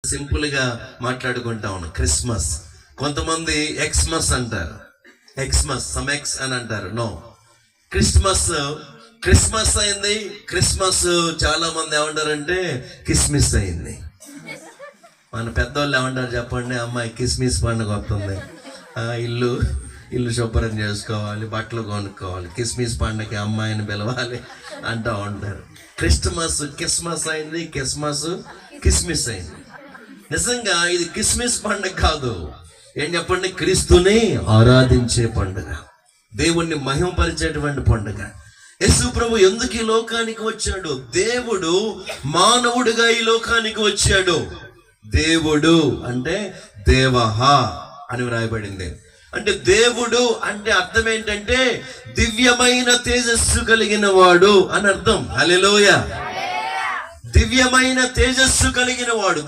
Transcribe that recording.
Simple గా మాట్లాడుకుంటా ఉన్నాం. క్రిస్మస్, కొంతమంది ఎక్స్మస్ అంటారు, ఎక్స్మస్ సమ్ ఎక్స్ అని అంటారు. నో, క్రిస్మస్ క్రిస్మస్ అయింది. క్రిస్మస్ చాలా మంది ఏమంటారంటే కిస్మిస్ అయింది. మన పెద్దవాళ్ళు ఏమంటారు చెప్పండి? అమ్మాయి కిస్మిస్ పండుగ వస్తుంది, ఇల్లు శుభ్రం చేసుకోవాలి, బట్టలు కొనుక్కోవాలి, కిస్మిస్ పండుగకి అమ్మాయిని పిలవాలి అంటూ ఉంటారు. కిస్మస్ అయింది, కిస్మిస్ అయింది. నిజంగా ఇది కిస్మిస్ పండుగ కాదు. ఏం చెప్పండి? క్రీస్తుని ఆరాధించే పండుగ, దేవుణ్ణి మహిమపరిచేటువంటి పండుగ. యేసు ప్రభు ఎందుకు ఈ లోకానికి వచ్చాడు? దేవుడు మానవుడిగా ఈ లోకానికి వచ్చాడు. దేవుడు అంటే దేవహ అని వ్రాయబడింది. అంటే దేవుడు అంటే అర్థం ఏంటంటే దివ్యమైన తేజస్సు కలిగిన వాడు అని అర్థం. హల్లెలూయా! దివ్యమైన తేజస్సు కలిగిన వాడు.